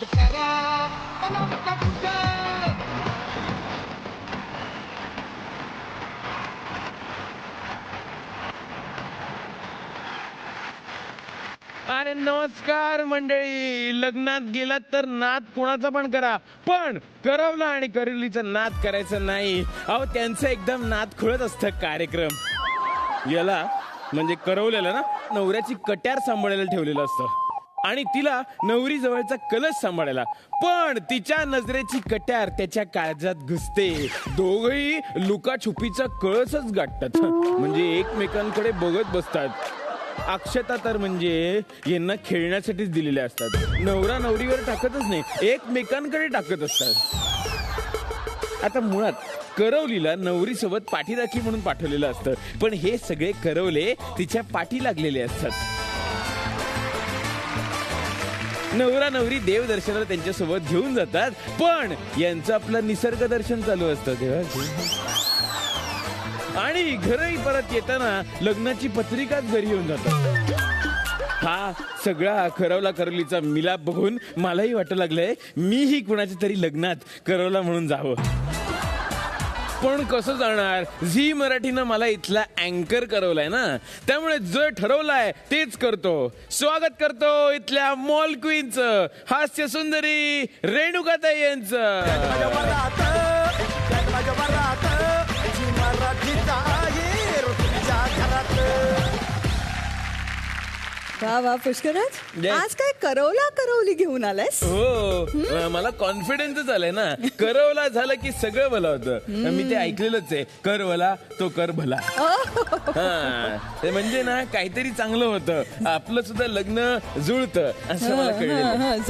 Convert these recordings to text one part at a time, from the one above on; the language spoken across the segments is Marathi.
अरे नमस्कार मंडळी. लग्नात गेलात तर नाद कोणाचा पण करा, पण करवला आणि करवलीचा नाद करायचं नाही. अहो त्यांचं एकदम नाद खुळत असतं कार्यक्रम. याला म्हणजे करवल्याला ना नवऱ्याची कट्यार सांभाळायला ठेवलेलं असतं आणि तिला नवरी जवळचा कलश सांभाळायला, पण तिच्या नजरेची कट्यार त्याच्या काळजात घुसते. दोघही लुकाछुपीचा कळसच गाठतात, म्हणजे एकमेकांकडे बघत बसतात. अक्षता तर म्हणजे यांना खेळण्यासाठीच दिलेल्या असतात. नवरा नवरीवर टाकतच नाही, एकमेकांकडे टाकत असतात. आता मुळात करवलीला नवरीसोबत पाठीराखी म्हणून पाठवलेलं असतं, पण हे सगळे करवले तिच्या पाठी लागलेले असतात. नवरा नवरी देवदर्शनाला त्यांच्यासोबत घेऊन जातात, पण यांचं आपलं निसर्ग दर्शन चालू असतं तेव्हा. आणि घरही परत येताना लग्नाची पत्रिकाच घरी येऊन जातात. हा सगळा करवला करवलीचा मिलाप बघून मलाही वाटू लागलंय मीही कुणाच्या तरी लग्नात करवला म्हणून जावं. पण कसं जाणार? झी मराठीनं मला इथला अँकर करवलाय ना, त्यामुळे जो ठरवलाय तेच करतो. स्वागत करतो इथल्या मॉल क्वीनचं, हास्य सुंदरी रेणुकाताई यांचं. वा वा पुष्कराज, आज काय करवला करवली घेऊन आलायस? हो, मला कॉन्फिडन्सच आलाय ना. करवला झालं की सगळं भलं होतं. मी ते ऐकलेलंच आहे, कर भला तो कर भला. ते म्हणजे ना काहीतरी चांगलं होतं, आपलं सुद्धा लग्न जुळतं असं मला कळलं.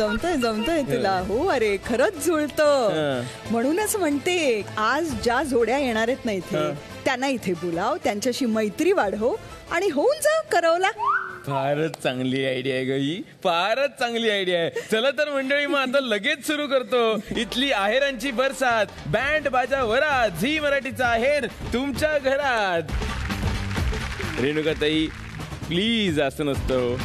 जमतंय तुला. हो, अरे खरंच जुळतं. म्हणूनच म्हणते आज ज्या जोड्या येणार आहेत ना इथे, त्यांना इथे बोलाव, त्यांच्याशी मैत्री वाढव आणि होऊन जा करवला. फारच चांगली आयडिया आहे ग ही, फारच चांगली आयडिया आहे. चला तर मंडळी, मग आता लगेच सुरू करतो इथली आहेरांची बरसात. बँड बाजा वरात, झी मराठीचा आहेर तुमच्या घरात. रेणुकाताई प्लीज, असं नसतं.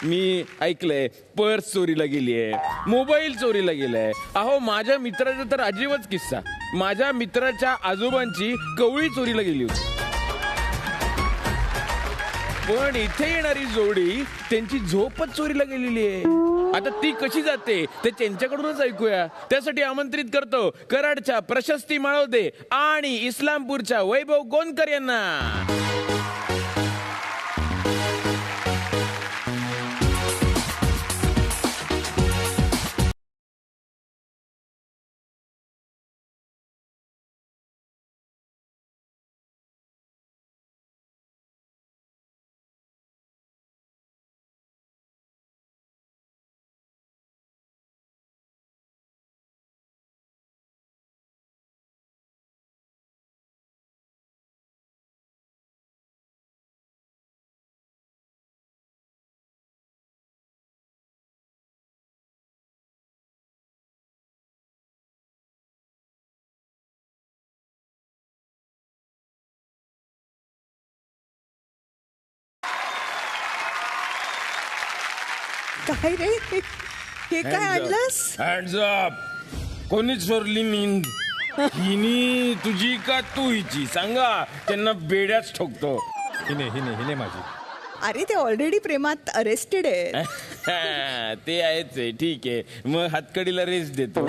मी ऐकलंय पर्स चोरीला गेलीये, मोबाईल चोरीला गेलाय. अहो माझ्या मित्राचा तर अजीबच किस्सा. माझ्या मित्राच्या आजोबांची कवळी चोरीला गेली होती. पण इथे येणारी जोडी त्यांची झोपच चोरीला गेलेली आहे. आता ती कशी जाते ते त्यांच्याकडूनच ऐकूया. त्यासाठी आमंत्रित करतो कराडच्या प्रशस्ती माळवदे आणि इस्लामपूरच्या वैभव गोंदकर यांना. काय रे, हे काय आणलंस? Hands up. कोणीच चोरली नींद? हिनी तुझी का तू हिची? सांगा, त्यांना बेड्याच ठोकतो. हिने माझी. अरे ते ऑलरेडी प्रेमात अरेस्टेड आहे. ते आहेच आहे, ठीक आहे. मग हातकडीला रेस्ट देतो.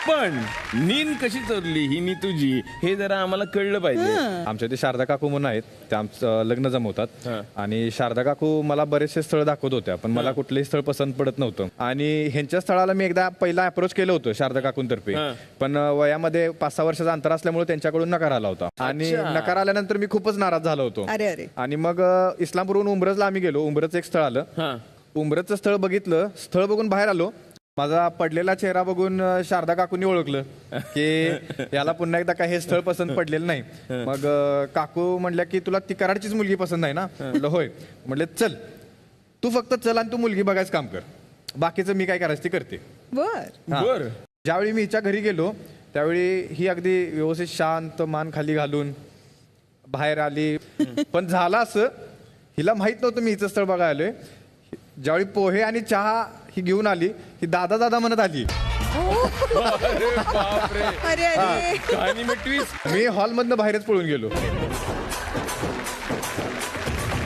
पण नींद कशी चोरली हिनी तुझी, हे जरा आम्हाला कळलं पाहिजे. आमच्या इथे शारदा काकू म्हणून आहेत, त्या आमचं लग्न जमवतात. आणि शारदा काकू मला बरेचसे स्थळ दाखवत होत्या, पण मला कुठलंही स्थळ पसंत पडत नव्हतं. आणि ह्यांच्या स्थळाला मी एकदा पहिला अप्रोच केलं होतं शारदा काकूंतर्फे, पण वयामध्ये 5-6 वर्षाचा अंतर असल्यामुळे त्यांच्याकडून नकार आला होता. आणि नकार आल्यानंतर मी खूपच नाराज झालो होतो. आणि मग इस्लामपूरहून उंब्रजला आम्ही गेलो. उंब्रजचं एक स्थळ आलं. उंब्रजचं स्थळ बघितलं. स्थळ बघून बाहेर आलो. माझा पडलेला चेहरा बघून शारदा काकूंनी ओळखलं की याला पुन्हा एकदा काही हे स्थळ पसंत पडलेलं नाही. मग काकू म्हणल्या की तुला ती कराडचीच मुलगी पसंत आहे ना? म्हटलं होय. म्हटले चल, तू फक्त चल आणि तू मुलगी बघायचं काम कर, बाकीचं मी काय करायचं ती करते. बर. ज्यावेळी मी हिच्या घरी गेलो त्यावेळी ही अगदी व्यवस्थित शांत मान खाली घालून बाहेर आली. पण झालं असं, हिला माहित नव्हतं मी हिचं स्थळ बघायला आलोय. ज्यावेळी पोहे आणि चहा ही घेऊन आली, ही दादा दादा म्हणत आली. अरे बापरे, अरे अरे कहाणी में ट्विस्ट. मी हॉलमधनं बाहेरच पळून गेलो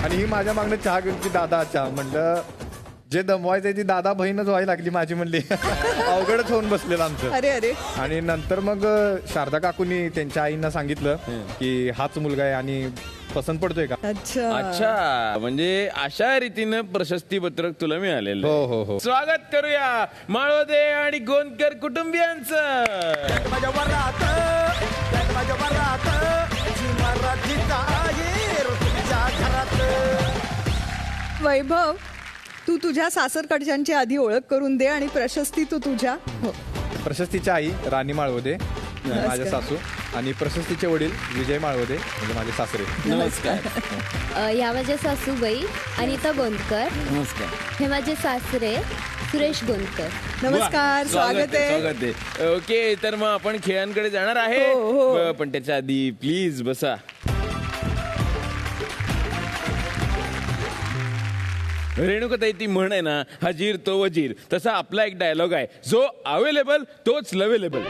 आणि ही माझ्या मागणं चहा घेऊन की दादा चहा. म्हणलं जे दमवायचंय ती दादा बहीणच व्हायला लागली माझी. म्हणली अवघडच होऊन बसलेलं आमचं. अरे अरे आणि नंतर मग शारदा काकूंनी त्यांच्या आईंना सांगितलं की हाच मुलगा आहे आणि पसंत पडतोय का. अच्छा अच्छा, म्हणजे अशा रीतीनं प्रशस्ती पत्रक तुला मिळालेलं. हो हो हो. स्वागत करूया माळोदे आणि गोंदकर कुटुंबियांचं. वैभव, तू तुझ्या सासरकडच्यांची आधी ओळख करून दे आणि प्रशस्ती तू तुझ्या. हो प्रशस्तीच्या आई राणी माळवदे माझ्या सासू आणि प्रशस्तीचे वडील विजय माळवदे म्हणजे माझे सासरे. नमस्कार. या माझ्या सासूबाई अनिता गोंदकर. नमस्कार. हे माझे सासरे सुरेश गोंदकर. नमस्कार, स्वागत आहे. स्वागत आहे. ओके, तर मग आपण खेळांकडे जाणार आहे. हो, हो. पण त्याच्या आधी प्लीज बसा. रेणुकाताई, ती म्हण आहे ना, हजीर तो वजीर, तसा आपला एक डायलॉग आहे, जो अवेलेबल तोच लवेलेबल.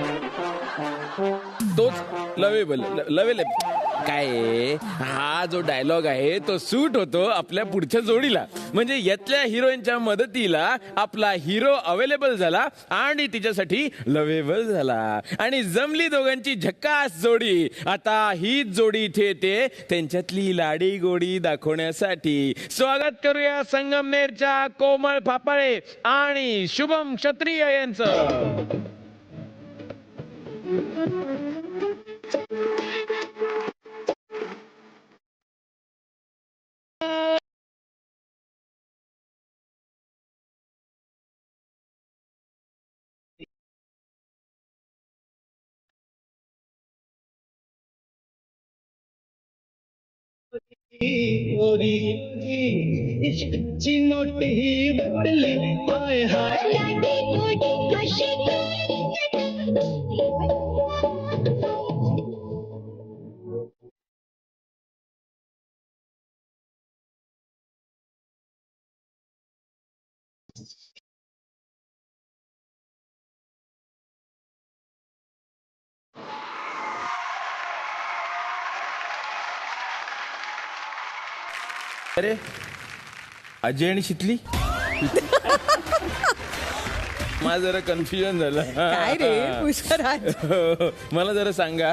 तोच लवेबल लवेलेबल काय आहे? हा जो डायलॉग आहे तो सूट होतो आपल्या पुढच्या जोडीला. म्हणजे यातल्या हिरोईनच्या मदतीला आपला हिरो अवेलेबल झाला आणि तिच्यासाठी लवेबल झाला आणि जमली दोघांची झक्कास जोडी. आता हीच जोडी इथे येते त्यांच्यातली लाडी गोडी दाखवण्यासाठी. स्वागत करूया संगमनेरच्या कोमल फापाळे आणि शुभम क्षत्रिय यांचं. इश्कची नोट ही बदली हाय हाय. अरे अजय आणि शितली. मला जरा कन्फ्युजन झालं. काय रे पुष्कराज. मला जरा सांगा,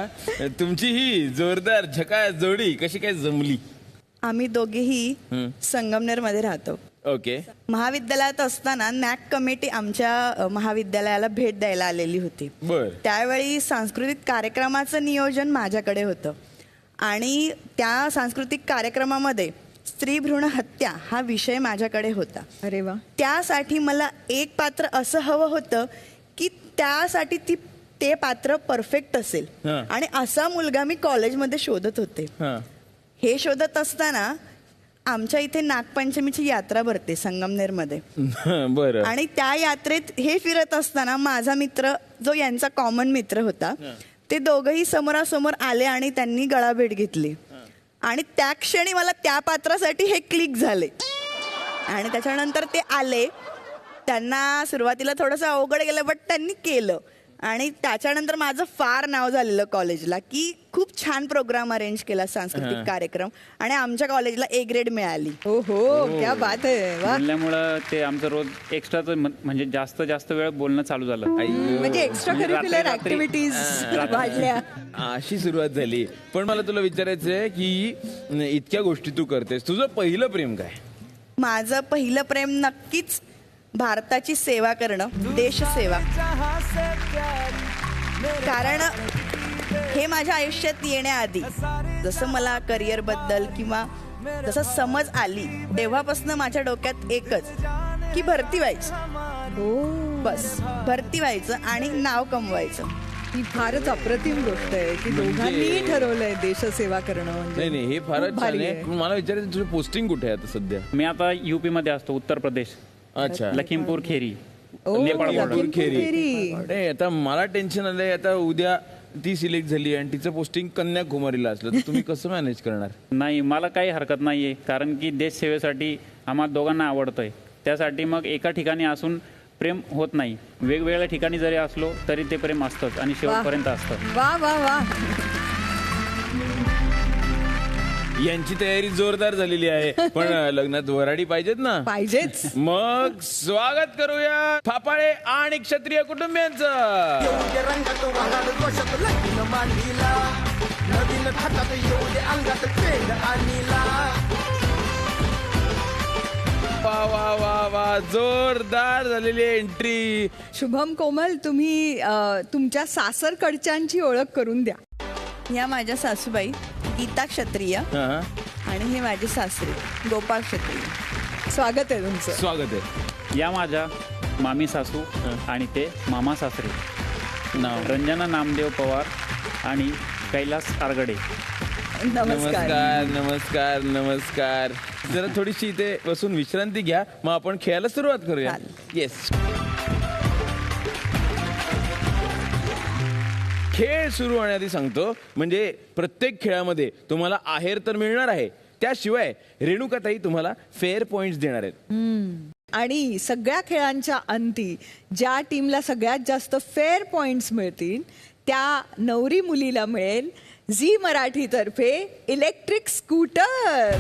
तुमची ही जोरदार झकास जोडी कशी काय जमली? आम्ही दोघेही संगमनेर मध्ये राहतो. ओके. महाविद्यालयात असताना नॅक कमिटी आमच्या महाविद्यालयाला भेट द्यायला आलेली होती. बर. त्यावेळी सांस्कृतिक कार्यक्रमाचं नियोजन माझ्याकडे होतं आणि त्या सांस्कृतिक कार्यक्रमामध्ये स्त्री भ्रूण हत्या हा विषय माझ्याकडे होता. अरे वा. त्यासाठी मला एक पात्र असं हवं होतं की त्यासाठी ते पात्र परफेक्ट असेल हां. आणि असा मुलगा मी कॉलेजमध्ये शोधत होते. हां. हे शोधत असताना आमच्या इथे नागपंचमीची यात्रा भरते संगमनेरमध्ये. बरं. आणि त्या यात्रेत हे फिरत असताना माझा मित्र जो यांचा कॉमन मित्र होता, ते दोघंही समोरासमोर आले आणि त्यांनी गळाभेट घेतली आणि त्या क्षणी मला त्या पात्रासाठी हे क्लिक झाले. आणि त्याच्यानंतर ते आले. त्यांना सुरुवातीला थोडंसं अवघड गेलं बट त्यांनी केलं आणि त्याच्यानंतर माझं फार नाव झालेलं कॉलेजला की खूप छान प्रोग्राम अरेंज केला, सांस्कृतिक कार्यक्रम, आणि आमच्या कॉलेजला A ग्रेड मिळाली. हो हो, क्या बात आहे. वा. बोलल्यामुळं ते आमचं रोज एक्स्ट्राचं म्हणजे जास्त वेळ बोलणं चालू झालं. म्हणजे एक्स्ट्रा करिक्युलर ऍक्टिव्हिटीज वाढल्या. अशी सुरुवात झाली. पण मला तुला विचारायचं आहे की इतक्या गोष्टी तू करतेस, तुझं पहिलं प्रेम काय? माझं पहिलं प्रेम नक्कीच भारताची सेवा करणं, देशसेवा. कारण हे माझ्या आयुष्यात येण्याआधी जसं मला करिअर बद्दल किंवा जसं समज आली तेव्हापासून माझ्या डोक्यात एकच की भरती व्हायचं. बस भरती व्हायचं आणि नाव कमवायचं. ही फारच अप्रतिम गोष्ट आहे की दोघांनी ठरवलंय देशसेवा करणं. म्हणजे नाही, हे फारच खूप छान भारी आहे. आहे. पण मला विचारायचं, तुझी पोस्टिंग कुठे आहे आता सध्या? मी आता UP मध्ये असतो, उत्तर प्रदेश, अच्छा. लखीमपूर खेरी. ओ, नेपाळ border. लखीमपूर खेरी. नाही, आता मला टेन्शन आलंय. आता उद्या ती सिलेक्ट झाली आणि तिचं पोस्टिंग कन्याकुमारीला असलं तर तुम्ही कसं मॅनेज करणार? नाही, मला काही हरकत नाही आहे, कारण की देश सेवेसाठी आम्हाला दोघांना आवडतंय. त्यासाठी मग एका ठिकाणी असून प्रेम होत नाही. वेगवेगळ्या ठिकाणी जरी असलो तरी ते प्रेम असतंच आणि शेवटपर्यंत असतं. वा वा वा. यांची तयारी जोरदार झालेली आहे, पण लग्नात वराडी पाहिजेत ना. पाहिजेच. मग स्वागत करूया फापाळे आणि क्षत्रिय कुटुंबियांचं. वा वा वा वा, जोरदार झालेली एंट्री. शुभम, कोमल, तुम्ही तुमच्या सासरकडच्यांची ओळख करून द्या. या माझ्या सासूबाई गीता क्षत्रिय हा, आणि हे माझे सासरे गोपाळ क्षत्रिय. स्वागत आहे तुमचं. स्वागत आहे. या माझ्या मामी सासू आणि ते मामा सासरे. नाव रंजना नामदेव पवार आणि कैलास आरगडे. नमस्कार. नमस्कार नमस्कार नमस्कार. जरा थोडीशी इथे बसून विश्रांती घ्या, मग आपण खेळायला सुरुवात करूया. येस. खेळ सुरू होण्याआधी सांगतो, म्हणजे प्रत्येक खेळामध्ये तुम्हाला आहेर तर मिळणार आहे, त्याशिवाय रेणुकाताई तुम्हाला फेअर पॉइंट्स देणार आहेत. आणि सगळ्या खेळांच्या अंती ज्या टीमला सगळ्यात जास्त फेअर पॉइंट्स मिळतील त्या नवरी मुलीला मिळेल झी मराठी तर्फे इलेक्ट्रिक स्कूटर.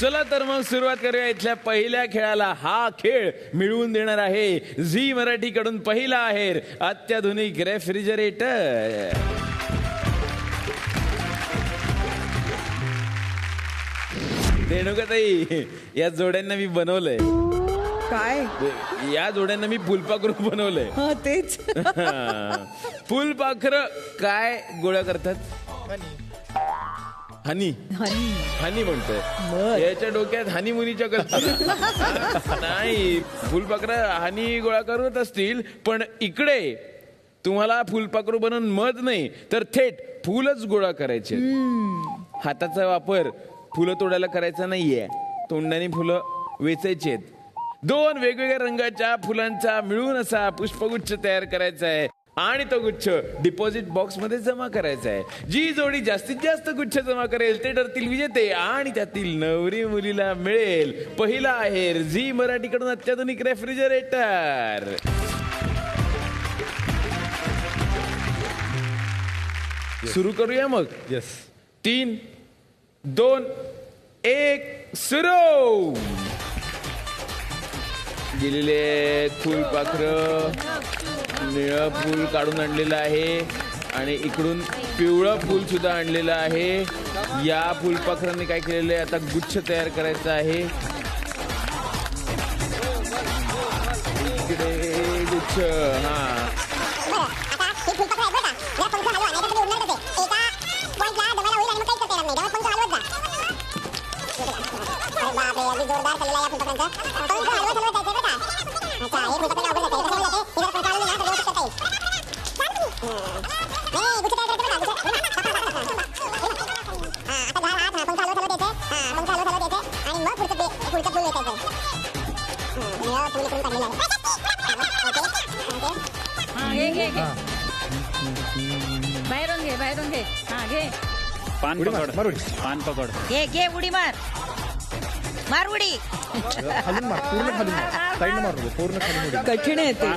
चला तर मग सुरुवात करूया इथल्या पहिल्या खेळाला. हा खेळ मिळवून देणार आहे झी मराठी कडून पहिला आहेर, अत्याधुनिक रेफ्रिजरेटर. रेणुकाताई, या जोड्यांना मी बनवलंय. काय? या जोड्यांना मी फुलपाखरू बनवलंय. हा, तेच. फुलपाखरं काय गोळा करतात? हनी हनी म्हणतोय. याच्या डोक्यात हनी मुनीच्या कल्पना नाही. फुलपाखरं हनी गोळा करत असतील, पण इकडे तुम्हाला फुलपाखरू बनवून मध नाही तर थेट फुलच गोळा करायचे. हाताचा वापर फुलं तोडायला करायचा नाहीये, तोंडाने फुलं वेचायची आहेत. 2 वेगवेगळ्या रंगाच्या फुलांचा मिळून असा पुष्पगुच्छ तयार करायचा आहे आणि तो गुच्छ डिपॉझिट बॉक्स मध्ये जमा करायचा आहे. जी जोडी जास्तीत जास्त गुच्छ जमा करेल ते ठरतील विजेते आणि त्यातील नवरी मुलीला मिळेल पहिला आहेर झी मराठी कडून अत्याधुनिक रेफ्रिजरेटर. सुरू करूया मग. येस. 3, 2, 1 सुरू. गेलेले फुलपाखरं निळं फूल काढून आणलेलं आहे आणि इकडून पिवळं फूल सुद्धा आणलेलं आहे. या फुलपाखरांनी काय केलेलं आहे, आता गुच्छ तयार करायचा आहे. इकडे गुच्छ. हा, बाहेरून घे. हा, घे. पान पकड. पान पकड. घे उडी मार. मार उडी. खालून मार, पूर्ण खालून मार. साईडनं मार, पूर्ण खालून उडी. कठीण आहे ते.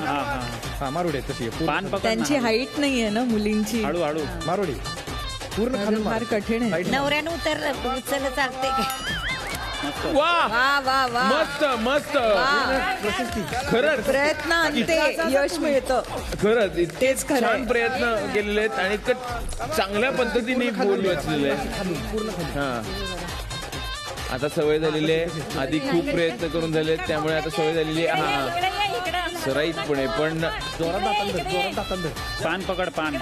हा, मार उडी तशी. पान पकड. त्यांची हाईट नाहीये ना मुलींची. हळू हळू मार उडी. पूर्ण खालून फार कठीण आहे. नवऱ्यानं उचललं चालते. वा वा वा वा. मस्त मस्त. खरंच प्रयत्न अंते यश मिळतं. खरंच तेच इतकेच खरं आहे. छान प्रयत्न केलेले आहेत आणि इतकं चांगल्या पद्धतीने बोल वाचलेले आहे. हा, आता सवय झालेली आहे. आधी खूप प्रयत्न करून झाले, त्यामुळे आता सवय झालेली आहे. हा, सराईतपणे. पण पान पकड. पान.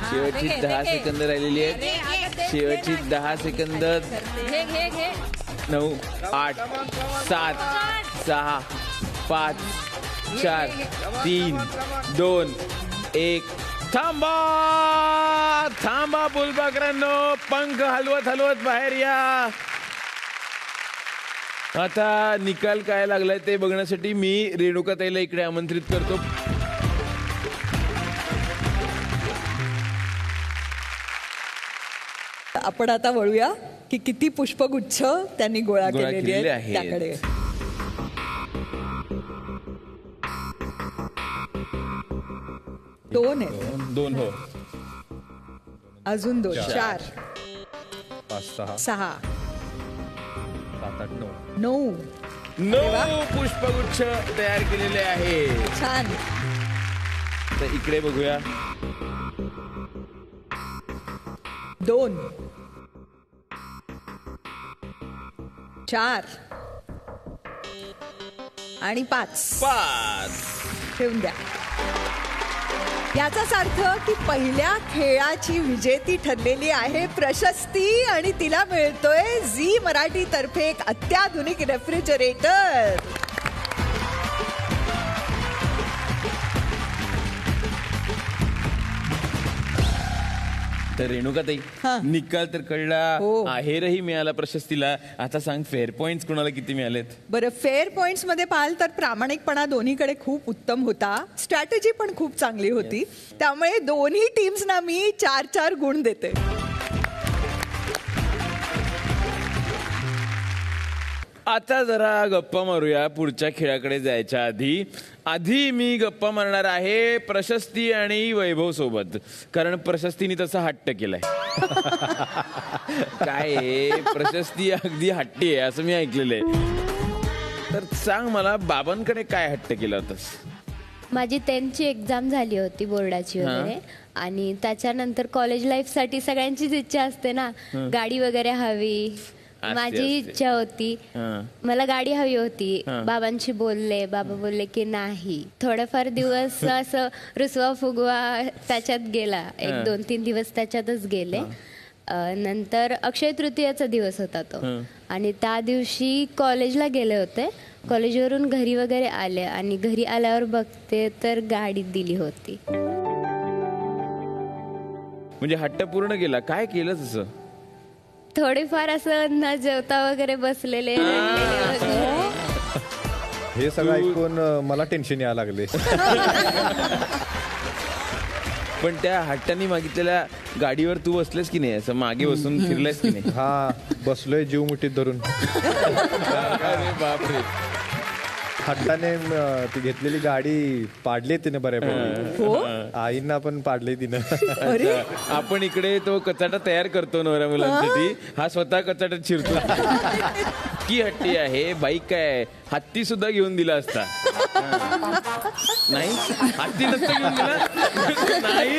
शेवटची 10 सेकंद राहिलेली आहेत. शेवटची 10 सेकंद. 9, 8, 7, 6, 5, 4, 3, 2, 1. थांबा थांबा फुलपाखरांनो, पंख हलवत हलवत बाहेर या. आता निकाल काय लागलाय ते बघण्यासाठी मी रेणुकाताईला इकडे आमंत्रित करतो. आपण आता वळूया की किती पुष्पगुच्छ त्यांनी गोळा केलेले केलेले आहेत आहेत. त्याकडे. दोन आहेत, 2 हो. अजून 2, 4, 5, 6, 6, 7, 8, 9. 9. 9 पुष्पगुच्छ तयार केलेले आहे. छान. तर इकडे बघूया. 2, 4 आणि 5. 5. ठेवून द्या. याचाच अर्थ की पहिल्या खेळाची विजेती ठरलेली आहे प्रशस्ती आणि तिला मिळतोय झी मराठी तर्फे एक अत्याधुनिक रेफ्रिजरेटर. तर रेणुकाताई हा. निकाल तर कळला, हो. आहेरही मिळाला प्रशस्तीला. आता सांग फेअर पॉइंट्स कुणाला किती मिळालेत? बरं, फेअर पॉइंट्स मध्ये पाहाल तर प्रामाणिकपणा दोन्हीकडे खूप उत्तम होता, स्ट्रॅटेजी पण खूप चांगली होती. त्यामुळे दोन्ही टीम्सना मी 4-4 गुण देते. आता जरा गप्पा मारूया पुढच्या खेळाकडे जायच्या आधी मी गप्पा मारणार आहे प्रशस्ती आणि वैभव सोबत, कारण प्रशस्तीने तसा हट्ट केलाय. काय आहे, प्रशस्ती अगदी हट्टी आहे असं मी ऐकलेलं आहे. तर सांग मला, बाबांकडे काय हट्ट केला होतास? माझी 10th एक्झाम झाली होती बोर्डाची वगैरे, आणि त्याच्यानंतर कॉलेज लाईफ साठी सगळ्यांचीच इच्छा असते ना, गाडी वगैरे हवी. माझी इच्छा होती, मला गाडी हवी होती. बाबांशी बोलले, बाबा बोलले की नाही. थोडेफार दिवस असं रुसवा फुगवा त्याच्यात गेला, 1-2-3 दिवस त्याच्यातच गेले. नंतर अक्षय तृतीयाचा दिवस होता तो, आणि त्या दिवशी कॉलेजला गेले होते. कॉलेजवरून घरी वगैरे आले, आणि घरी आल्यावर बघते तर गाडी दिली होती. म्हणजे हट्ट पूर्ण केला. काय केलं तसं? थोडेफार असं न जेवता वगैरे बसलेले, रडलेले वगैरे. हे सगळं ऐकून मला टेन्शन यायला लागले. पण त्या हट्टाने मागितलेल्या गाडीवर तू बसलेस की नाही? असं मागे बसून फिरलायस की नाही? हा, बसलोय जीव मुठीत धरून. अरे बापरे. हट्टाने ती घेतलेली गाडी पाडली तिने बऱ्यापैकी. आईंना पण पाडली तिनं. आपण इकडे तो कचाटा तयार करतो नवऱ्या मुलांसाठी, हा स्वतः कचाट्यात शिरतो. की हट्टी आहे. बाईक काय हत्ती सुद्धा घेऊन दिला असता. नाही, हत्ती नसतं घेऊन दिला. नाही,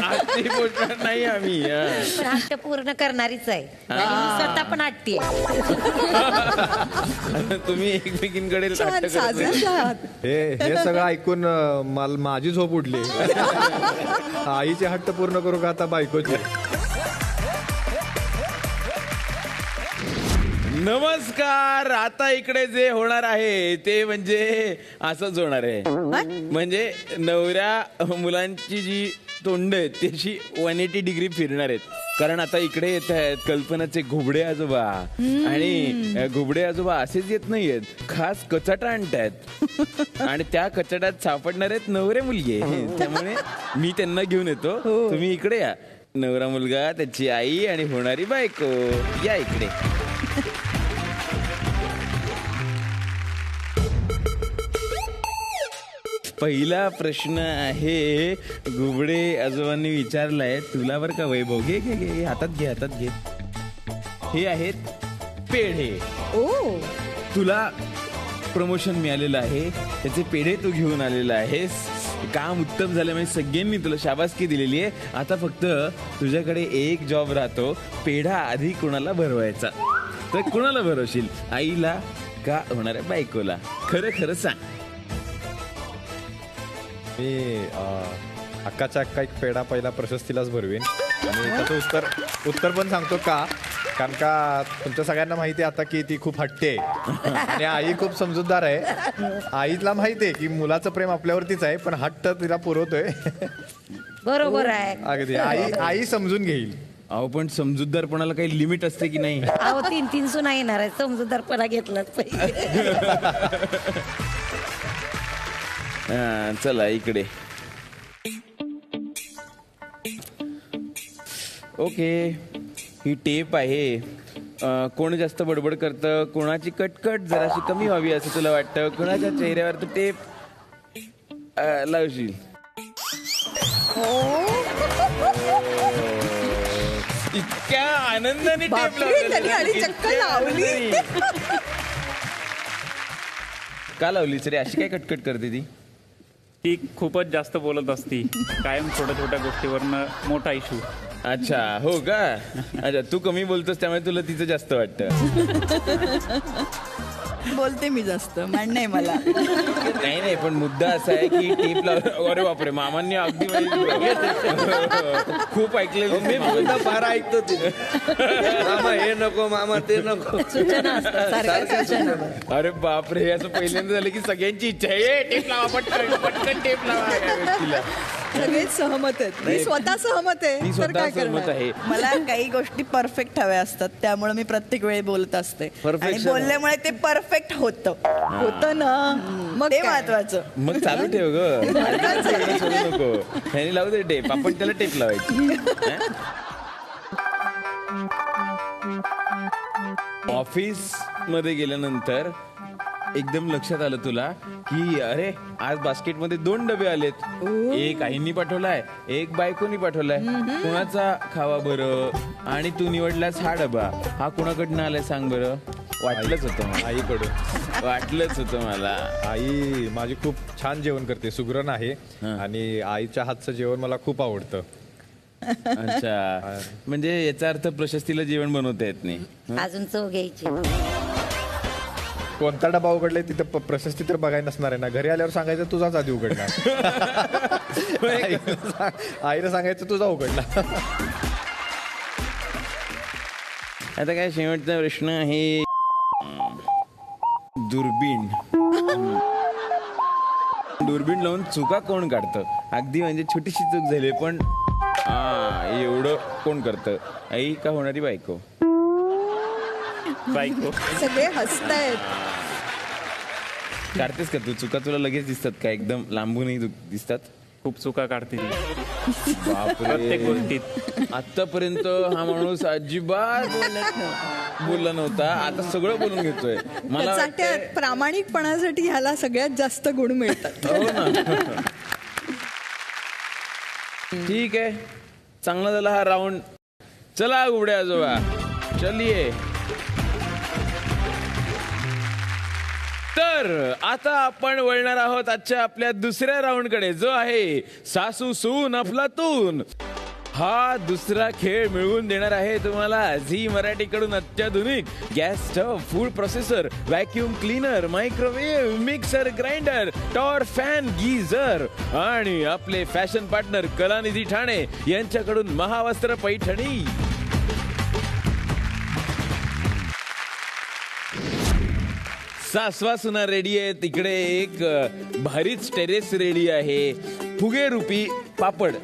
हत्ती बोलणार नाही आम्ही. पण हट्ट पूर्ण करणारीच आहे, स्वतः पण हट्टी आहे. तुम्ही एकमेकींकडे हट्ट छान, करत साजूक आहात. हे सगळं ऐकून माझी झोप उडली. आईचे हट्ट पूर्ण करू का आता बायकोचे? नमस्कार. आता इकडे जे होणार आहे ते म्हणजे असंच होणार आहे. म्हणजे नवऱ्या मुलांची जी तोंड आहेत त्याची 180 डिग्री फिरणार आहेत. कारण आता इकडे येत आहेत कल्पनाचे घुबडे आजोबा, आणि घुबडे आजोबा असेच येत नाहीयेत, खास कचाटा आणतायत. आणि त्या कचाट्यात सापडणार आहेत नवरे मुलगे. त्यामुळे मी त्यांना घेऊन येतो, तुम्ही इकडे या. नवरा मुलगा, त्याची आई आणि होणारी बायको, या इकडे. पहिला प्रश्न आहे, घुबडे आजोबांनी विचारलाय तुला बर का वैभव. घे घे घे, हातात घे, हातात घे. हे आहेत पेढे. तुला प्रमोशन मिळालेलं आहे, त्याचे पेढे तू घेऊन आलेला आहेस. काम उत्तम झालं, म्हणजे सगळ्यांनी तुला शाबासकी दिलेली आहे. आता फक्त तुझ्याकडे एक जॉब राहतो, पेढा आधी कुणाला भरवायचा. तर कुणाला भरवशील, आईला का होणाऱ्या बायकोला? खरं खरं सांग. मी अक्काच्या अक्का एक पेढा पहिला प्रशस्तीलाच भरवीन. आणि त्याचं उत्तर पण सांगतो का, कारण का तुमच्या सगळ्यांना माहिती आहे आता की ती खूप हट्टी आहे आणि आई खूप समजूतदार आहे. आईला माहिती आहे की मुलाचं प्रेम आपल्यावरतीच आहे, पण हट्ट तिला पुरवतोय. बरोबर आहे. अगदी आई समजून घेईल. अहो पण समजूतदारपणाला काही लिमिट असते की नाही? अहो 3 सुना येणार आहे, समजूतदारपणा घेतलाच पाहिजे. चला इकडे. ओके, ही टेप आहे. कोण जास्त बडबड करतं, कोणाची कटकट जराशी कमी व्हावी असं तुला वाटतं, कोणाच्या चेहऱ्यावर तू टेप लावशील? इतक्या आनंदाने टेप बापरे, त्यांनी आणि चक्क लावली. का लावली रे? अशी काय कटकट करते ती? ती खूपच जास्त बोलत असती, कायम छोट्या छोट्या गोष्टीवरनं मोठा इशू. अच्छा, हो का? अच्छा, तू कमी बोलतोस त्यामुळे तुला तिचं जास्त वाटतं. बोलते मी जास्त, मान्य आहे मला. नाही नाही, पण मुद्दा असा आहे की टेप लाव. अरे बापरे, मामांनी अगदी खूप ऐकलेलं. मी मुद्दा फार ऐकतो तिथे. मामा हे नको, मामा ते नको. अरे बापरे, असं पहिल्यांदा झालं की सगळ्यांची इच्छा आहे टेप लावा, पटकन पटकन टेप लावा या व्यक्तीला. सगळेच सहमत आहेत. मी स्वतः सहमत आहे. ती तर स्वतः काय सहमत करणार? आहे. मला काही गोष्टी परफेक्ट हव्या असतात, त्यामुळे मी प्रत्येक वेळी बोलत असते. आणि बोलल्यामुळे ते परफेक्ट होतं. होतं ना, मग ते काय? महत्वाचं. मग चालू ठेव ग, सोडू नको. ह्यानी लावू दे टेप, आपण त्याला टेप लावायची. ऑफिस मध्ये गेल्यानंतर एकदम लक्षात आलं तुला की अरे आज बास्केटमध्ये 2 डबे आलेत. एक आईंनी पाठवलाय, एक बायकोनी पाठवलाय. कुणाचा खावा बरं? आणि तू निवडलास हा डबा. हा कुणाकडनं आलाय सांग बरं? वाटलंच होतं मला. आईकडून. वाटलंच होतं मला. आई माझी खूप छान जेवण करते, सुगरण आहे आणि आईच्या हातचं जेवण मला खूप आवडतं. अच्छा, म्हणजे याचा अर्थ प्रशस्तीला जेवण बनवता येत नाही. अजून चव घ्यायची. कोणता डबा उघडलाय तिथं प्रशस्ती तर बघायला नसणार आहे ना. घरी आल्यावर सांगायचं तुझाच आधी उघडला. आईला सांगायचं तुझा उघडला. आता काय शेवटचा प्रश्न आहे, दुर्बीण. दुर्बीण लावून चुका कोण काढतं? अगदी म्हणजे छोटीशी चूक झाली पण एवढं कोण करतं? आई का होणारी बायको? बायको. सगळे हसतायत. काढतेस का तू चुका? तुला लगेच दिसतात का? एकदम लांबूनही दिसतात? खूप चुका काढते ती बापरे, प्रत्येक गोष्टीत. आतापर्यंत हा माणूस अजिबात बोलला नव्हता, आता सगळं बोलून घेतोय. मला त्याचा त्या प्रामाणिकपणासाठी ह्याला सगळ्यात जास्त गुण मिळतात. हो ना. ठीक आहे, चांगला झाला हा राऊंड. चला उघड्या आजोबा, चलिये. तर आता आपण वळणार आहोत आजच्या आपल्या दुसऱ्या राऊंड कडे, जो आहे सासू सून अफलातून. हा दुसरा खेळ मिळवून देणार आहे तुम्हाला झी मराठीकडून अत्याधुनिक gas stove, food processor, vacuum cleaner, microwave, mixer grinder, tower fan, geyser आणि आपले फॅशन पार्टनर कलानिधी ठाणे यांच्याकडून महावस्त्र पैठणी. सासवा सुना रेडी आहे. तिकडे एक भारीच टेरेस रेडी आहे. फुगे रूपी पापड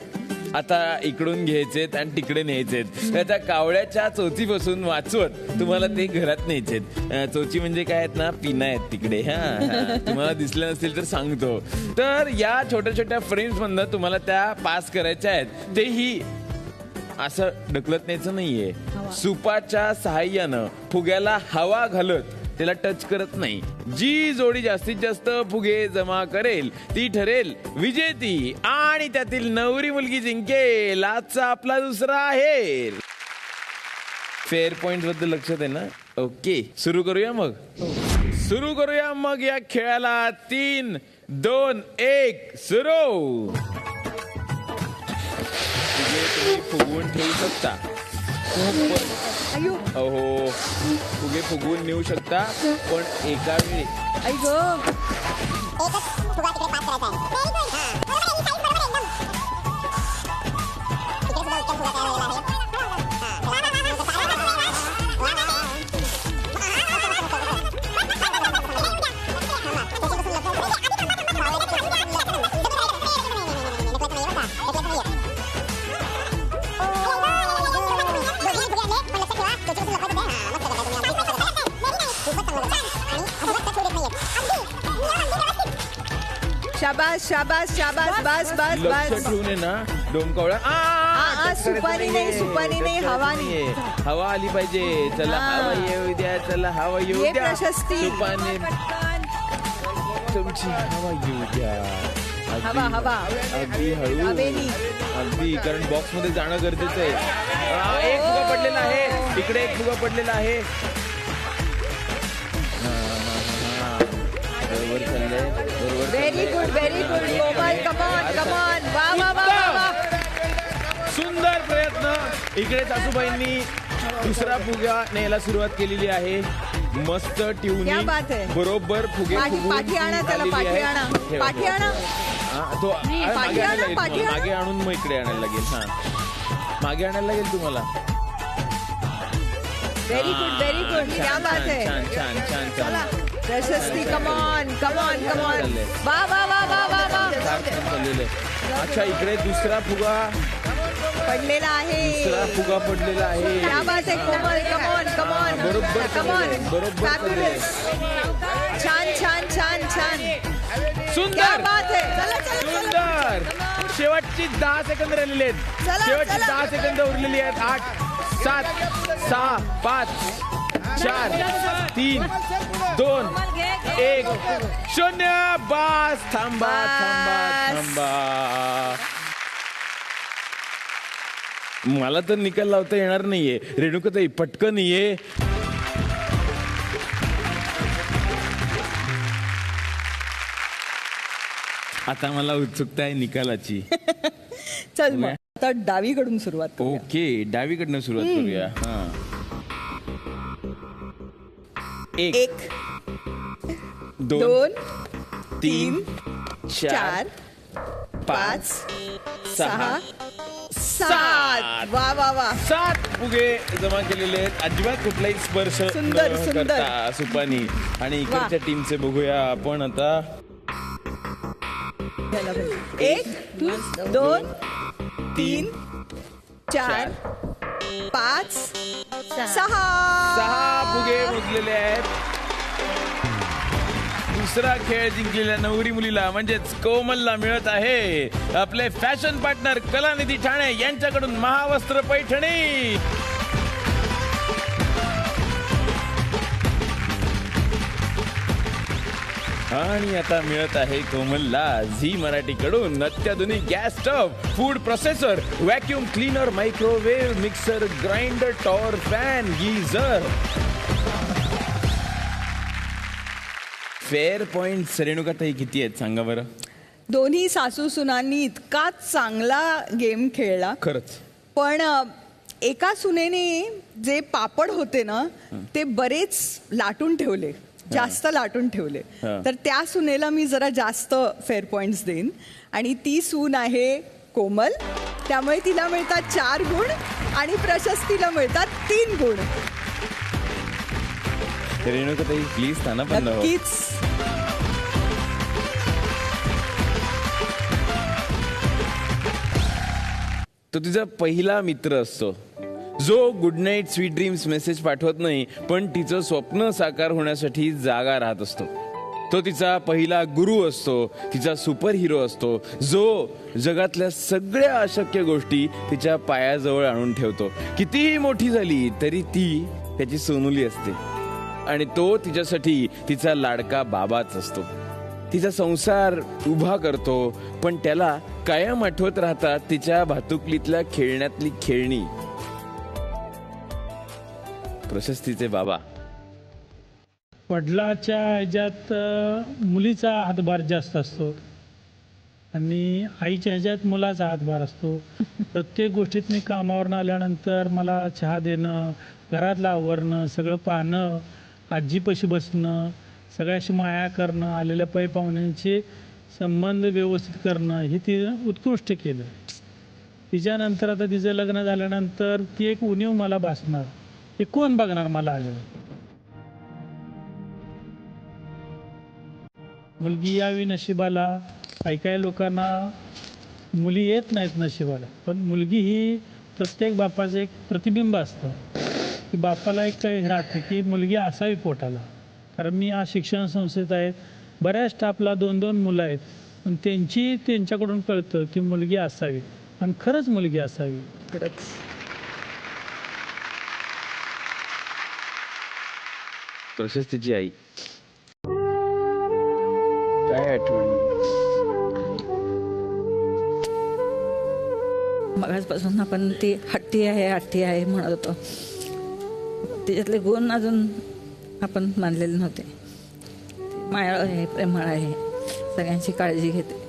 आता इकडून घ्यायचेत आणि तिकडे न्यायचेत. त्याच्या कावळ्याच्या चोचीपासून वाचवत तुम्हाला ते घरात न्यायचेत. चोची म्हणजे काय आहेत ना, पिना आहेत तिकडे. हा, तुम्हाला दिसले नसतील तर सांगतो. तर या छोट्या छोट्या फ्रेम्स मधनं तुम्हाला त्या पास करायच्या आहेत. तेही असं ढकलत न्यायचं नाहीये. सुपाच्या सहाय्यानं फुग्याला हवा घालत त्याला टच करत नाही. जी जोडी जास्तीत जास्त फुगे जमा करेल ती ठरेल विजेती आणि त्यातील नवरी मुलगी जिंकेल. आजचा आपला दुसरा आहे. फेअर पॉइंट बद्दल लक्षात आहे ना? ओके, सुरू करूया मग. सुरू करूया मग या खेळाला. 3, 2, 1 सुरू. तुम्ही फुगवून ठेवू शकता. अहो, फुगे फुगवून नेऊ शकता पण एका वेळी. आई गं, शाबास शाबास बस बस लक्ष बस ठेवून आहे ना डोमकावळा सुपारी नाही, सुपारी नाही, हवा नाही. हवा आली पाहिजे. चला हवा येऊ द्या, चला हवा येऊ ये द्या. प्रशस्ती. सुपाने तुमची हवा येऊ द्या. हवा हवा अगदी हळू, हवेली. अगदी, कारण बॉक्स मध्ये जाणं गरजेचं आहे. एक फुगा पडलेला आहे, इकडे एक फुगा पडलेला आहे. बरोबर चाललंय, बरोबर. व्हेरी गुड कोमल, कमॉन कमॉन, वा वा वा वा वा. सुंदर प्रयत्न. इकडे सासूबाईंनी दुसरा फुगा न्यायला सुरुवात केलेली आहे. मस्त क्या ट्यूनिंग, बात आहे. बरोबर फुगे फुगवून पाठी आणा त्याला, झालेली पाठी आहे. आणा, ठेवा, पाठी ठेवा. आणा. हा, तो अरे, पाठी मागे आणा, आणायला लागेल पाठी तुम्हाला. आणा. मागे आणून मग इकडे आणायला लागेल. हा, मागे आणायला लागेल तुम्हाला. व्हेरी गुड क्या बात आहे. छान छान छान छान. प्रशस्ती, कमॉन कमॉन कमॉन, चाललंय. वा वा वा वा वा वा. छान छान चाललेलं आहे. अच्छा, इकडे दुसरा फुगा, पडलेला आहे. दुसरा फुगा पडलेला आहे. क्या बात आहे कोमल, कमॉन कमॉन बरोबर कमॉन, बरोबर फॅब्युलस. छान छान छान छान, क्या सुंदर बात आहे. चला चला चला. सुंदर. शेवटची 10 सेकंद राहिलेले आहेत. चला, शेवटची चला. 10 सेकंद उरलेली आहेत. 8 7 6 5 4 3 2 1 0. बस, थांबा थांबा थांबा. मला तर निकाल लावता येणार नाहीये. रेणुकाताई पटकन ये. आता मला उत्सुकता आहे निकालाची. चल मग आता डावीकडून सुरुवात करूया. ओके, डावीकडनं सुरुवात करूया. हा. एक, 1 दोन, 2 तीन, 3 4 5 6 7. वा वा वा. 7 फुगे जमा केलेले आहेत. अजिबात कुठलाही स्पर्श सुंदर, न सुंदर. करता सुपानी. आणि इकडच्या टीमचे बघूया आपण आता. 1 2 3 4 5 6. 6 फुगे मोजलेले आहेत. दुसरा खेळ जिंकलेल्या नवरी मुलीला म्हणजेच कोमलला मिळत आहे आपले फॅशन पार्टनर कलानिधी ठाणे यांच्याकडून महावस्त्र पैठणी. आणि आता मिळत आहे कोमलला झी मराठीकडून अत्याधुनिक gas stove, food processor, vacuum cleaner, microwave, mixer, grinder, tower fan, geyser. Fair point रेणुकाताई किती आहेत सांगा बरं. दोन्ही सासू सुनांनी इतका चांगला गेम खेळला. खरंच. पण एका सुनेने जे पापड होते ना ते बरेच लाटून ठेवले, जास्त लाटून ठेवले. तर त्या सुनेला मी जरा जास्त फेअर पॉइंट्स देईन. आणि ती सून आहे कोमल, त्यामुळे तिला मिळतात 4 गुण आणि प्रशस्तीला मिळतात 3 गुण. रेणुकाताई प्लीज ताना पण नक्कीच. तो तिचा पहिला मित्र असतो जो good night sweet dreams message पाठवत नाही, पण तिचं स्वप्न साकार होण्यासाठी जागा राहत असतो. तो तिचा पहिला गुरु असतो, तिचा सुपर हिरो असतो जो जगातल्या सगळ्या अशक्य गोष्टी तिच्या पायाजवळ आणून ठेवतो. कितीही मोठी झाली तरी ती त्याची सोनुली असते. आणि तो तिच्यासाठी तिचा लाडका बाबाच असतो. तिचा संसार उभा करतो, पण त्याला कायम आठवत राहतात तिच्या भातुकलीतल्या खेळण्यातली खेळणी. प्रशस्तीचे बाबा. वडिलाच्या ह्याच्यात मुलीचा हातभार जास्त असतो आणि आईच्या ह्याच्यात मुलाचा हातभार असतो. प्रत्येक गोष्टीत मी कामावरून आल्यानंतर मला चहा देणं, घरातलं आवरणं, सगळं पाहणं, आजीपाशी बसणं, सगळ्याशी माया करणं, आलेल्या पै पाहुण्यांचे संबंध व्यवस्थित करणं हे तिनं उत्कृष्ट केलं. तिच्यानंतर आता तिचं लग्न झाल्यानंतर ती एक उणीव मला भासणार, हे कोण बघणार मला आलं. मुलगी यावी नशिबाला. काही काही लोकांना मुली येत नाहीत नशिबाला, पण मुलगी ही प्रत्येक बापाचं एक प्रतिबिंब असतं की बापाला एक काही राहतं की मुलगी असावी पोटाला. कारण मी आज शिक्षण संस्थेत आहेत, बऱ्याच स्टाफला 2-2 मुलं आहेत. पण त्यांच्याकडून कळतं की मुलगी असावी आणि खरंच मुलगी असावी. खरंच प्रशस्तीची आई, काय आठवण? मगाचपासून आपण ती हट्टी आहे म्हणत होतो. त्याच्यातले गुण अजून आपण मानलेले नव्हते. मायाळू आहे, प्रेमळ आहे, सगळ्यांची काळजी घेते.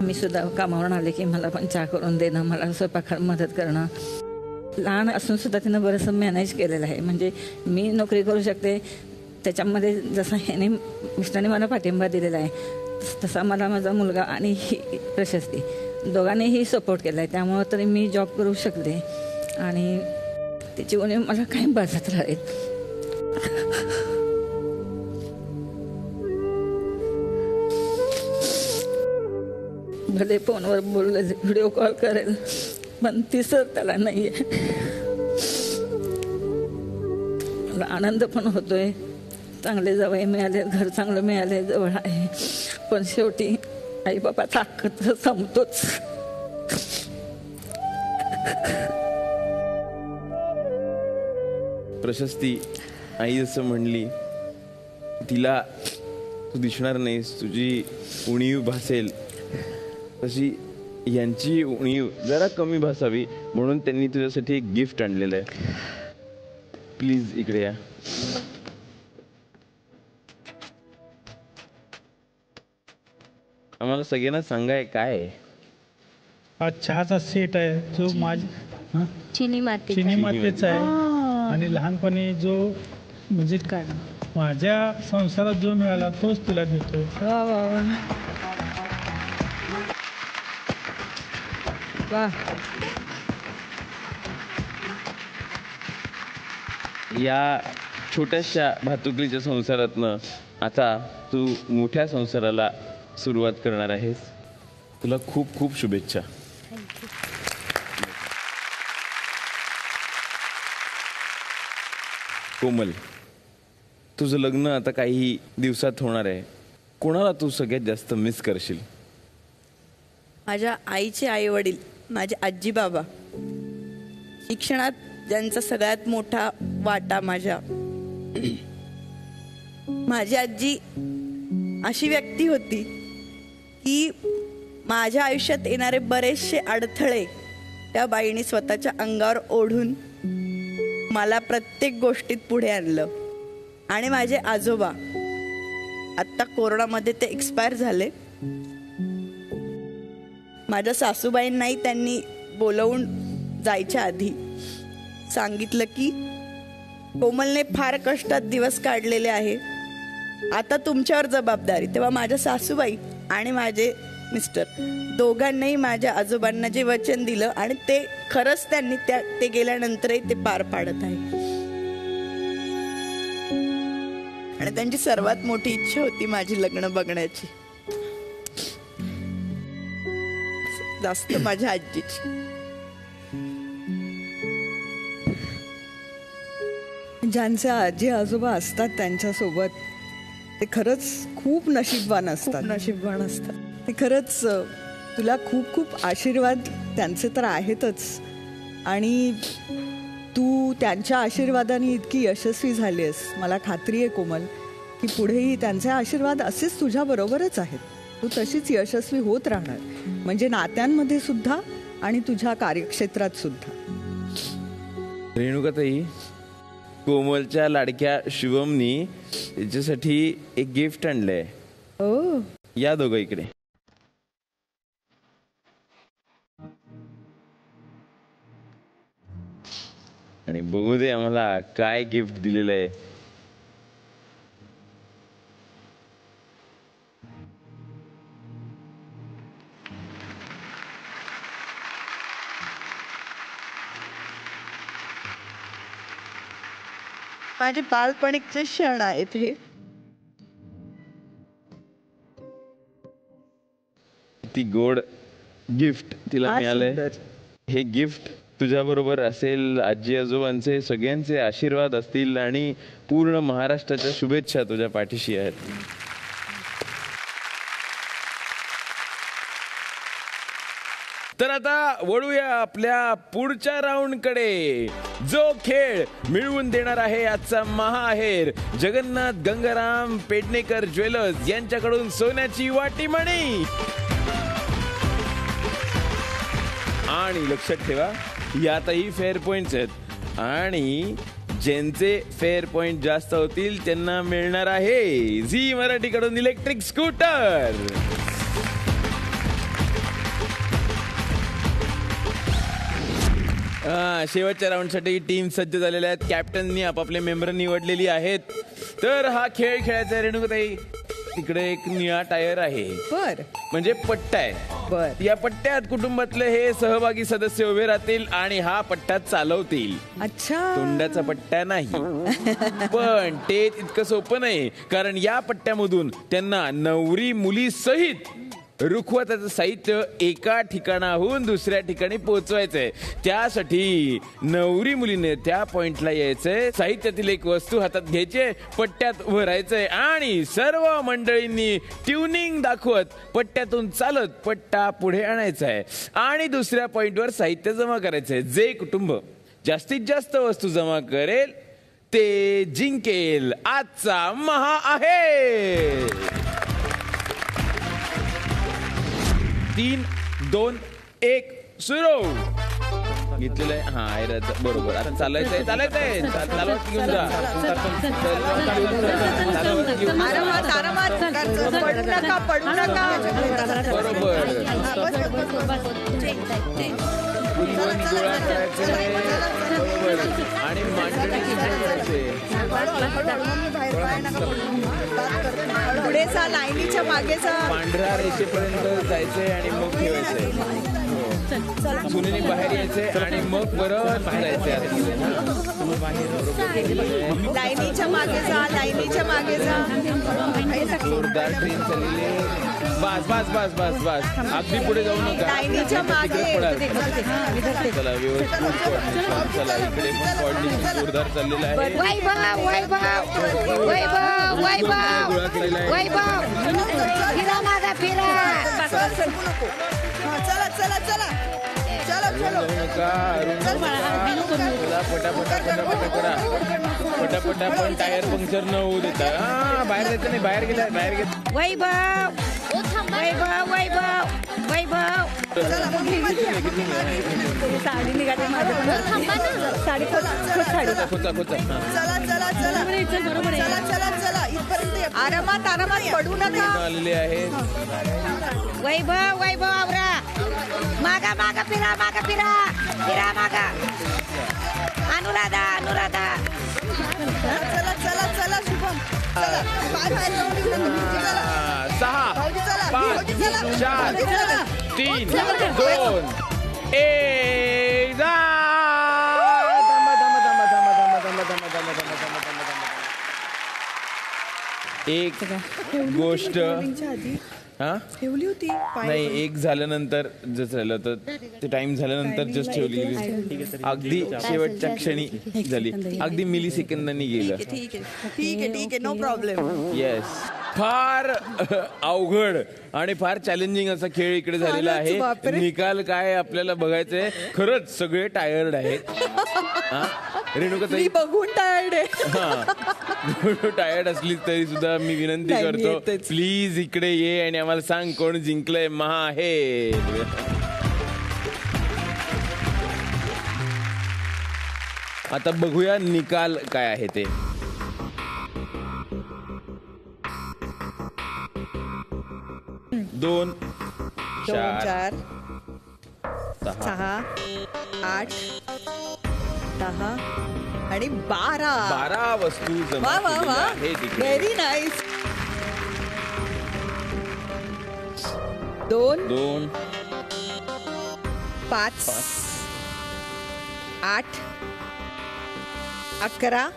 मी सुद्धा कामावरून आले की मला पण चहा करून देणं, मला स्वयंपाकात मदत करणं. लहान असून सुद्धा तिनं बरंचसं मॅनेज केलेलं आहे. म्हणजे मी नोकरी करू शकते त्याच्यामध्ये जसं ह्याने मिस्टरांनी मला पाठिंबा दिलेला आहे तसा मला माझा मुलगा आणि ही प्रशस्ती दोघांनीही सपोर्ट केला आहे. त्यामुळं तरी मी जॉब करू शकते आणि त्याची उणीव मला काही बाजत राहील. भले फोनवर बोलले, व्हिडिओ कॉल करेल, पण ती सर त्याला नाहीये. मला आनंद पण होतोय, चांगले जावई मिळाले, घर चांगलं मिळाले, जवळ आहे. पण शेवटी आई बाबाचा हक्क तर संपतोच. प्रशस्ती, आई असं म्हणली, तिला तू दिसणार नाहीस, तुझी उणीव भासेल, तशी यांची उणीव जरा कमी भासावी म्हणून त्यांनी तुझ्यासाठी एक गिफ्ट आणलेलं आहे. प्लीज इकडे या. आम्हाला सगळ्यांना सांगाय काय आहे. हा चहाचा सेट आहे जो चिनी मातीचा आहे आणि लहानपणी जो म्हणजे काय माझ्या संसारात जो मिळाला तोच तुला देतो. या छोट्याशा भातुकलीच्या संसारातनं आता तू मोठ्या संसाराला सुरुवात करणार आहेस. तुला खूप खूप शुभेच्छा. कोमल, तुझं लग्न आता काही दिवसात होणार आहे. कोणाला तू सगळ्यात जास्त मिस करशील? माझ्या आईचे आई वडील, माझे आजी बाबा, शिक्षणात ज्यांचा सगळ्यात मोठा वाटा माझी आजी अशी व्यक्ती होती की माझ्या आयुष्यात येणारे बरेचसे अडथळे त्या बाईने स्वतःच्या अंगावर ओढून मला प्रत्येक गोष्टीत पुढे आणलं. आणि माझे आजोबा आत्ता कोरोनामध्ये ते एक्सपायर झाले. माझ्या सासूबाईंनाही त्यांनी बोलवून जायच्या आधी सांगितलं की कोमलने फार कष्टात दिवस काढलेले आहे, आता तुमच्यावर जबाबदारी. तेव्हा माझ्या सासूबाई आणि माझे मिस्टर दोघांनाही माझ्या आजोबांना जे वचन दिलं आणि ते खरंच त्यांनी ते गेल्यानंतरही ते पार पाडत आहे. आणि त्यांची सर्वात मोठी इच्छा होती माझी लग्न बघण्याची, जास्त माझ्या आजीची. ज्यांचे आजी आजोबा असतात त्यांच्यासोबत ते खरंच खूप नशीबवान असतात. ते खरंच तुला खूप खूप आशीर्वाद त्यांचे तर आहेतच. आणि तू त्यांच्या आशीर्वादाने इतकी यशस्वी झाली आहेस. मला खात्री आहे कोमल की पुढेही त्यांचे आशीर्वाद असेच तुझ्याबरोबरच आहेत. तू तशीच यशस्वी होत राहणार, म्हणजे नात्यांमध्ये सुद्धा आणि तुझ्या कार्यक्षेत्रात सुद्धा. रेणुकाताई, कोमलच्या लाडक्या शिवमनी त्याच्यासाठी एक गिफ्ट आणलंय. या दोघं इकडे. आणि बघू दे आम्हाला काय गिफ्ट दिलेलं आहे. माझे बालपणीचे क्षण आहेत हे. ती गोड गिफ्ट तिला मिळालंय. हे गिफ्ट तुझ्या बरोबर असेल, आजी आजोबांचे सगळ्यांचे आशीर्वाद असतील आणि पूर्ण महाराष्ट्राच्या शुभेच्छा तुझ्या पाठीशी आहेत. आता वळूया आपल्या पुढच्या राऊंड कडे. जो खेळ मिळवून देणार आहे आजचा महाहेर जगन्नाथ गंगाराम पेडणेकर ज्वेलर्स यांच्याकडून सोन्याची वाटीमणी. आणि लक्षात ठेवा यातही फेअर पॉइंट्स आहेत आणि ज्यांचे फेअर पॉइंट जास्त होतील त्यांना मिळणार आहे झी मराठीकडून इलेक्ट्रिक स्कूटर. शेवटच्या राऊंडसाठी टीम सज्ज झालेल्या आहेत. कॅप्टननी आपापले मेंबर निवडलेली आहेत. तर हा खेळ खेळायचा रेणुकाताई. तिकडे एक निळा टायर आहे बर म्हणजे पट्टा आहे. बर या पट्ट्यात कुटुंबातले हे सहभागी सदस्य उभे राहतील आणि हा पट्टा चालवतील. अच्छा तोंडाचा पट्टा नाही. पण ते इतकं सोपं नाही कारण या पट्ट्यामधून त्यांना नवरी मुली सहित रुखवताचं साहित्य एका ठिकाणाहून दुसऱ्या ठिकाणी पोहोचवायचंय. त्यासाठी नवरी मुलीने त्या पॉइंटला यायचंय, साहित्यातील एक वस्तू हातात घ्यायची, पट्ट्यात उभं राहायचंय आणि सर्व मंडळींनी ट्युनिंग दाखवत पट्ट्यातून चालत पट्टा पुढे आणायचा आहे आणि दुसऱ्या पॉइंटवर साहित्य जमा करायचंय. जे कुटुंब जास्तीत जास्त वस्तू जमा करेल ते जिंकेल आजचा महाहेर. 3, 2, 1 सुरू. घेतलेलं आहे हा आयराचं बरोबर. आता चालायचंय चालायचंय चालवत घेऊन जा. पडू नका बरोबर. गोळा करायचे बरोबर आणि मांडणी पुढे जा लाईनीच्या मागे जा. पांढऱ्या रेषेपर्यंत जायचंय आणि मग ठेवायचंय. सुनेने बाहेर यायचंय आणि मग परत जायचंय. लाईनीच्या मागे जा लाईनीच्या मागे जा. जोरदार ट्रेन चाललेली आहे. बस बस बस बस बस अगदी पुढे जाऊ नका. लाईनीच्या मागे. चला व्यवस्थित चला. इकडे पण कोऑर्डिनेशन जोरदार चाललेलं आहे. वैभव वैभव वैभव वैभव वैभव फिरा माझा फिरा. चला चला चला चलो चलो पटापटा पण टायर पंक्चर न होऊ देता. बाहेर जायचं नाही. बाहेर गेला बाहेर गेला. वैभव वैभव वैभव वैभव साडी निघाली साडी चला चला चला चला चला चला इथपर्यंत आरामात आरामात पडू नका. आलेले आहे. वैभव वैभव आवरा. मागा मागा फिरा मागा फिरा फिरा मागा. अनुराधा अनुराधा चला चला चला शुभम चला. Bye bye. 6, 5, 4, 3, 2, 1 जा. एक गोष्ट हा ठेवली होती नाही एक झाल्यानंतर जसं झालं तर ते टाइम झाल्यानंतर जस्ट ठेवली गेली. अगदी शेवटच्या क्षणी झाली. अगदी मिली सेकंदांनी गेलं. ठीक आहे ठीक आहे ठीक आहे नो प्रॉब्लेम. येस. फार अवघड आणि फार चॅलेंजिंग असा खेळ इकडे झालेला आहे. निकाल काय आपल्याला बघायचंय. खरंच सगळे टायर्ड आहेत. रेणुकाताई बघून टायर्ड आहे. टायर्ड असली तरी सुद्धा मी विनंती करतो प्लीज इकडे ये आणि आम्हाला सांग कोण जिंकलंय महाहेर. आता बघूया निकाल काय आहे ते. 2, 4, 6, 8, 10 आणि 12 वस्तू वा जमा वा वा. आहे तिकडे. Very nice. 2, 5, 8, 11,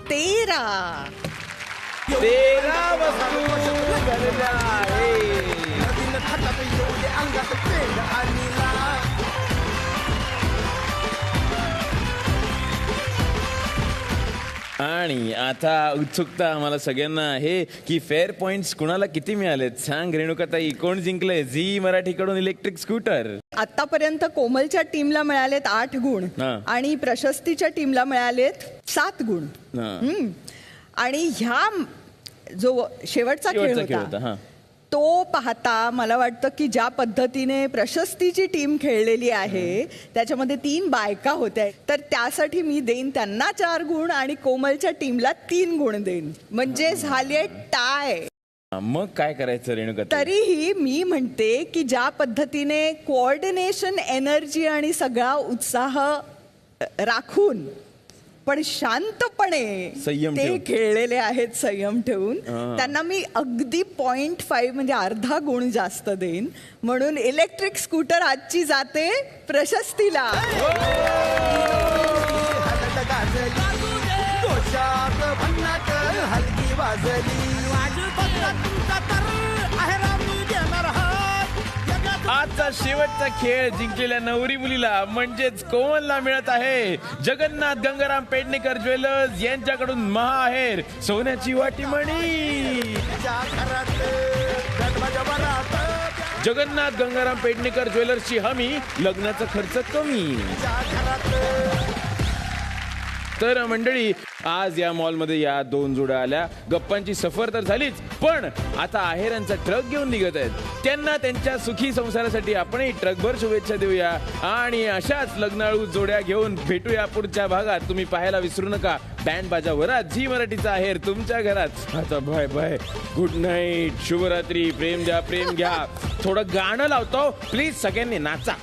13 वस्तू झालेल्या आहे. आणि आता उत्सुकता आम्हाला सगळ्यांना आहे की फेअर पॉइंट्स कुणाला किती मिळालेत. सांग रेणुकाताई, कोण जिंकले झी मराठीकडून इलेक्ट्रिक स्कूटर? आतापर्यंत कोमलच्या टीमला मिळालेत 8 गुण हा. आणि प्रशस्तीच्या टीमला मिळालेत 7 गुण. आणि ह्या जो शेवटचा खेळ होता तो पाहता मला वाटतं की ज्या पद्धतीने प्रशस्तीची टीम खेळलेली आहे त्याच्यामध्ये 3 बायका होत्या, तर त्यासाठी मी देईन त्यांना 4 गुण आणि कोमलच्या टीमला 3 गुण देईन, म्हणजे झाले टाय. मग काय करायचं रेणुका? तरीही मी म्हणते की ज्या पद्धतीने कोऑर्डिनेशन, एनर्जी आणि सगळा उत्साह राखून पण शांतपणे संयम ते ठेवून खेळलेले आहेत, संयम ठेवून, त्यांना मी अगदी 0.5 म्हणजे अर्धा गुण जास्त देईन. म्हणून इलेक्ट्रिक स्कूटर आजची जाते प्रशस्तीला. आजचा शेवटचा खेळ जिंकलेल्या नवरी मुलीला म्हणजेच कोमलला मिळत आहे जगन्नाथ गंगाराम पेडणेकर ज्वेलर्स यांच्याकडून महाहेर सोन्याची वाटीमणी. जगन्नाथ गंगाराम पेडणेकर ज्वेलर्सची हमी, लग्नाचा खर्च कमी. तर मंडळी, आज या मॉलमध्ये या 2 जोड्या आल्या, गप्पांची सफर तर झालीच, पण आता आहेरांचा ट्रक घेऊन निघत आहेत. त्यांना त्यांच्या सुखी संसारासाठी आपणही ट्रकभर शुभेच्छा देऊया आणि अशाच लग्नाळू जोड्या घेऊन भेटूया पुढच्या भागात. तुम्ही पाहायला विसरू नका बँड बाजा वरात, झी मराठीचा आहेर तुमच्या घरात. आता बाय बाय, गुड नाईट, शुभरात्री, प्रेम द्या प्रेम घ्या. थोडं गाणं लावतो प्लीज, सगळ्यांनी नाचा.